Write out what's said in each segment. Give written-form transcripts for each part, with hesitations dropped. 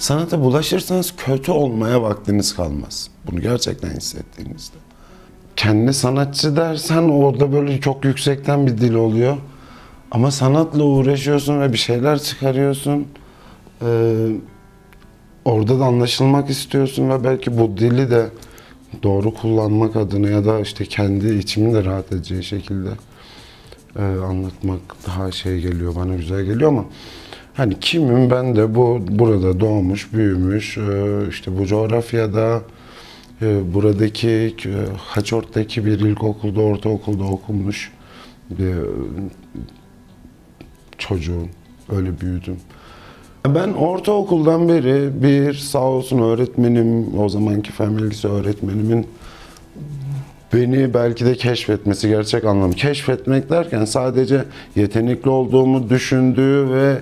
Sanata bulaşırsanız kötü olmaya vaktiniz kalmaz. Bunu gerçekten hissettiğinizde. Kendi sanatçı dersen orada böyle çok yüksekten bir dil oluyor. Ama sanatla uğraşıyorsun ve bir şeyler çıkarıyorsun. Orada da anlaşılmak istiyorsun ve belki bu dili de doğru kullanmak adına ya da işte kendi içimin de rahat edeceği şekilde anlatmak daha şey geliyor, bana güzel geliyor ama hani kimim ben de burada doğmuş, büyümüş, işte bu coğrafyada, buradaki Haçort'taki bir ilkokulda, ortaokulda okumuş bir çocuğum, öyle büyüdüm. Ben ortaokuldan beri sağ olsun öğretmenim, o zamanki fen bilgisi öğretmenimin beni belki de keşfetmesi, gerçek anlamda keşfetmek derken sadece yetenekli olduğumu düşündüğü ve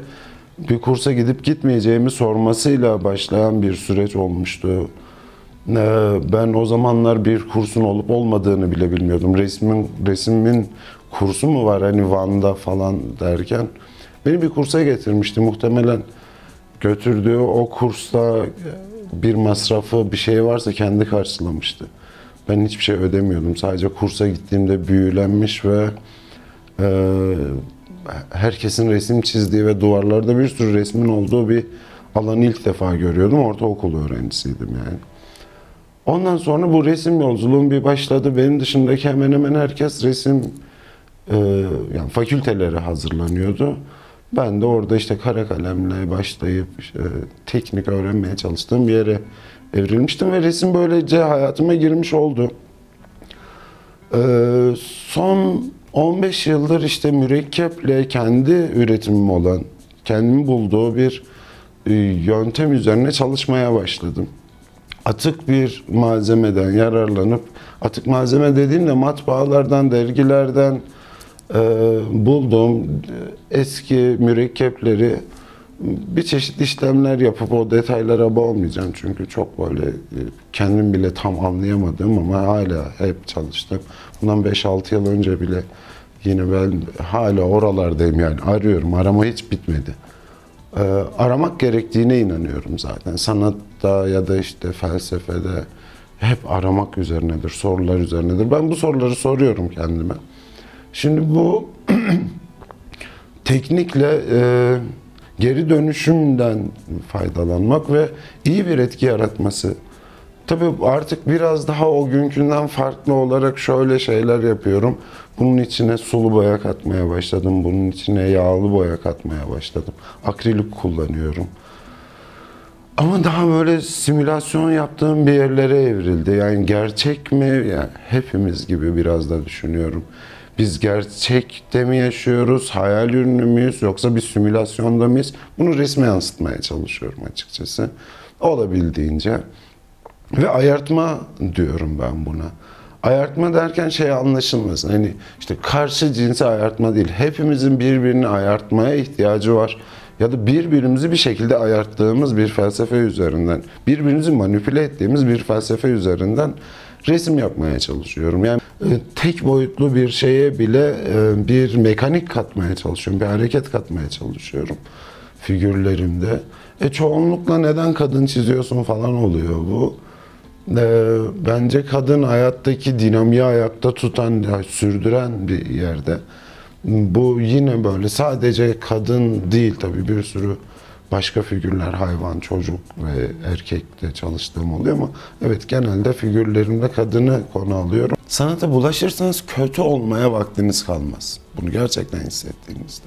bir kursa gidip gitmeyeceğimi sormasıyla başlayan bir süreç olmuştu. Ben o zamanlar bir kursun olup olmadığını bile bilmiyordum. Resmin kursu mu var hani Van'da falan derken beni bir kursa getirmişti. Muhtemelen götürdüğü o kursta bir masrafı, bir şey varsa kendi karşılamıştı. Ben hiçbir şey ödemiyordum. Sadece kursa gittiğimde büyülenmiş ve herkesin resim çizdiği ve duvarlarda bir sürü resmin olduğu bir alanı ilk defa görüyordum. Ortaokul öğrencisiydim yani. Ondan sonra bu resim yolculuğum bir başladı. Benim dışındaki hemen hemen herkes resim yani fakültelere hazırlanıyordu. Ben de orada işte kara kalemle başlayıp işte teknik öğrenmeye çalıştığım bir yere evrilmiştim ve resim böylece hayatıma girmiş oldu. Son 15 yıldır işte mürekkeple kendi üretimim olan, kendimi bulduğu bir yöntem üzerine çalışmaya başladım. Atık bir malzemeden yararlanıp, atık malzeme dediğimde matbaalardan, dergilerden bulduğum eski mürekkepleri bir çeşit işlemler yapıp o detaylara boğmayacağım çünkü çok böyle kendim bile tam anlayamadım ama hala hep çalıştım. Bundan 5-6 yıl önce bile yine ben hala oralardayım yani arıyorum, arama hiç bitmedi. Aramak gerektiğine inanıyorum zaten. Sanatta ya da işte felsefede hep aramak üzerinedir, sorular üzerinedir. Ben bu soruları soruyorum kendime. Şimdi bu teknikle geri dönüşümden faydalanmak ve iyi bir etki yaratması. Tabii artık biraz daha o günkünden farklı olarak şöyle şeyler yapıyorum. Bunun içine sulu boya katmaya başladım. Bunun içine yağlı boya katmaya başladım. Akrilik kullanıyorum. Ama daha böyle simülasyon yaptığım bir yerlere evrildi. Yani gerçek mi? Yani hepimiz gibi biraz da düşünüyorum. Biz gerçekte mi yaşıyoruz, hayal ürünü müyüz yoksa bir simülasyonda mıyız? Bunu resme yansıtmaya çalışıyorum açıkçası. Olabildiğince. Ve ayartma diyorum ben buna. Ayartma derken şey anlaşılmasın. Hani işte karşı cinsi ayartma değil. Hepimizin birbirini ayartmaya ihtiyacı var. Ya da birbirimizi bir şekilde ayarttığımız bir felsefe üzerinden, birbirimizi manipüle ettiğimiz bir felsefe üzerinden resim yapmaya çalışıyorum. Yani tek boyutlu bir şeye bile bir mekanik katmaya çalışıyorum, bir hareket katmaya çalışıyorum figürlerimde. Çoğunlukla neden kadın çiziyorsun falan oluyor bu. Bence kadın hayattaki dinamiği ayakta tutan, sürdüren bir yerde. Bu yine böyle sadece kadın değil tabii bir sürü başka figürler, hayvan, çocuk ve erkekte çalıştığım oluyor ama evet genelde figürlerimde kadını konu alıyorum. Sanata bulaşırsanız kötü olmaya vaktiniz kalmaz. Bunu gerçekten hissettiğinizde.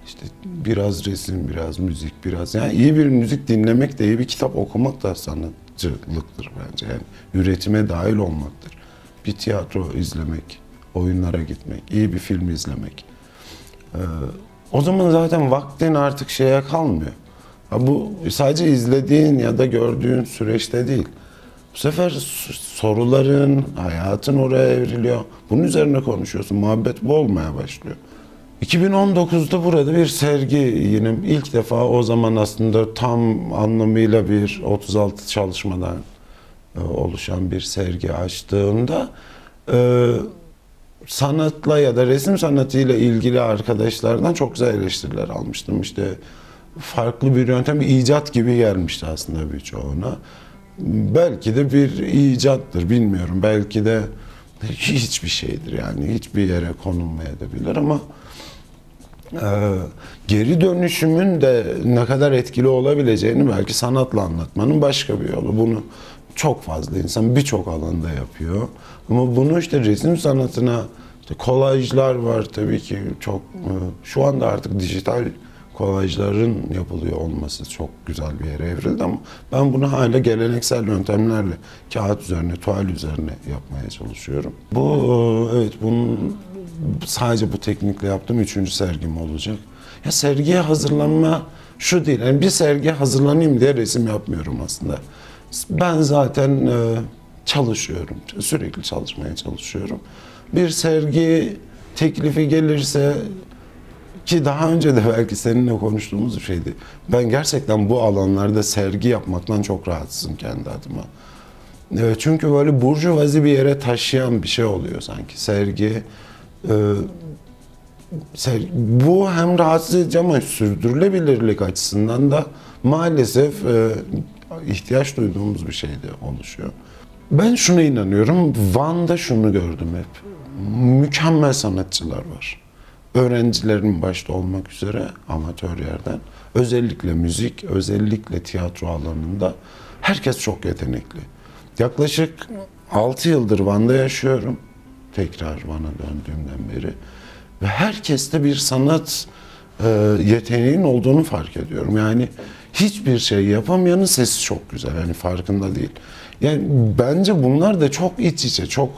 İşte biraz resim, biraz müzik, biraz yani iyi bir müzik dinlemek de iyi bir kitap okumak da sanatçılıktır bence. Yani üretime dahil olmaktır. Bir tiyatro izlemek, oyunlara gitmek, iyi bir film izlemek. O zaman zaten vaktin artık şeye kalmıyor. Bu sadece izlediğin ya da gördüğün süreçte değil. Bu sefer soruların, hayatın oraya evriliyor. Bunun üzerine konuşuyorsun. Muhabbet bu olmaya başlıyor. 2019'da burada bir sergi yine ilk defa o zaman aslında tam anlamıyla bir 36 çalışmadan oluşan bir sergi açtığımda sanatla ya da resim sanatıyla ilgili arkadaşlardan çok güzel eleştiriler almıştım. İşte farklı bir yöntem, bir icat gibi gelmişti aslında birçoğuna. Belki de bir icattır, bilmiyorum. Belki de hiçbir şeydir, yani hiçbir yere konulmayabilir ama geri dönüşümün de ne kadar etkili olabileceğini belki sanatla anlatmanın başka bir yolu. Bunu çok fazla insan birçok alanda yapıyor. Ama bunu işte resim sanatına, işte kolajlar var tabii ki çok. Şu anda artık dijital kolajların yapılıyor olması çok güzel bir yere evrildi ama ben bunu hala geleneksel yöntemlerle kağıt üzerine, tuval üzerine yapmaya çalışıyorum. Evet, bunun sadece bu teknikle yaptığım 3. sergim olacak. Ya sergiye hazırlanma şu değil, yani bir sergiye hazırlanayım diye resim yapmıyorum aslında. Ben zaten çalışıyorum, sürekli çalışmaya çalışıyorum. Bir sergi teklifi gelirse, ki daha önce de belki seninle konuştuğumuz bir şeydi. Ben gerçekten bu alanlarda sergi yapmaktan çok rahatsızım kendi adıma. Çünkü böyle burjuvazi bir yere taşıyan bir şey oluyor sanki sergi. Bu hem rahatsız edici ama sürdürülebilirlik açısından da maalesef ihtiyaç duyduğumuz bir şey de oluşuyor. Ben şuna inanıyorum, Van'da şunu gördüm hep. Mükemmel sanatçılar var. Öğrencilerin başta olmak üzere amatör yerden. Özellikle müzik, özellikle tiyatro alanında herkes çok yetenekli. Yaklaşık 6 yıldır Van'da yaşıyorum. Tekrar Van'a döndüğümden beri. Ve herkeste bir sanat yeteneğinin olduğunu fark ediyorum. Yani hiçbir şey yapamayanın sesi çok güzel. Yani farkında değil. Yani bence bunlar da çok iç içe, çok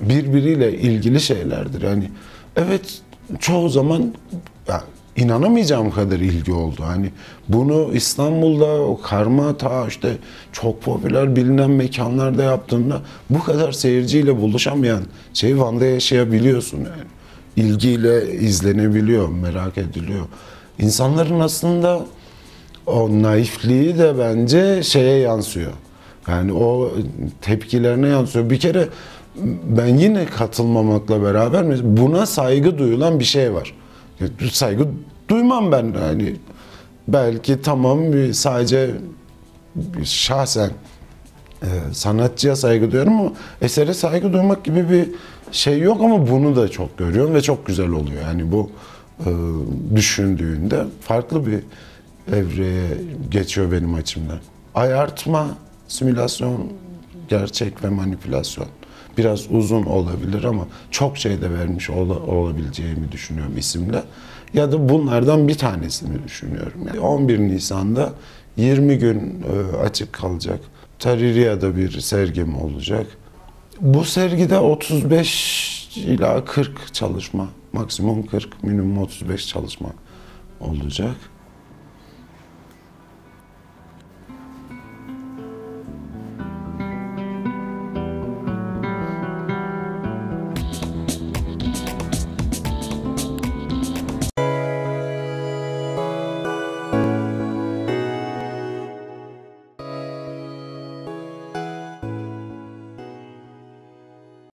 birbiriyle ilgili şeylerdir. Yani evet, çoğu zaman ya, inanamayacağım kadar ilgi oldu. Hani bunu İstanbul'da o karma işte çok popüler bilinen mekanlarda yaptığında bu kadar seyirciyle buluşamayan şeyi Van'da yaşayabiliyorsun yani. İlgiyle izlenebiliyor, merak ediliyor. İnsanların aslında o naifliği de bence şeye yansıyor. Yani o tepkilerine yansıyor. Bir kere ben yine katılmamakla beraber buna saygı duyulan bir şey var. Saygı duymam ben, yani belki tamam, sadece şahsen sanatçıya saygı duyuyorum ama esere saygı duymak gibi bir şey yok, ama bunu da çok görüyorum ve çok güzel oluyor. Yani bu düşündüğünde farklı bir evreye geçiyor benim açımdan. Ayartma, simülasyon, gerçek ve manipülasyon. Biraz uzun olabilir ama çok şey de vermiş olabileceğimi düşünüyorum isimle. Ya da bunlardan bir tanesini düşünüyorum. Yani 11 Nisan'da 20 gün açık kalacak Tariria'da bir sergim olacak. Bu sergide 35 ila 40 çalışma, maksimum 40, minimum 35 çalışma olacak.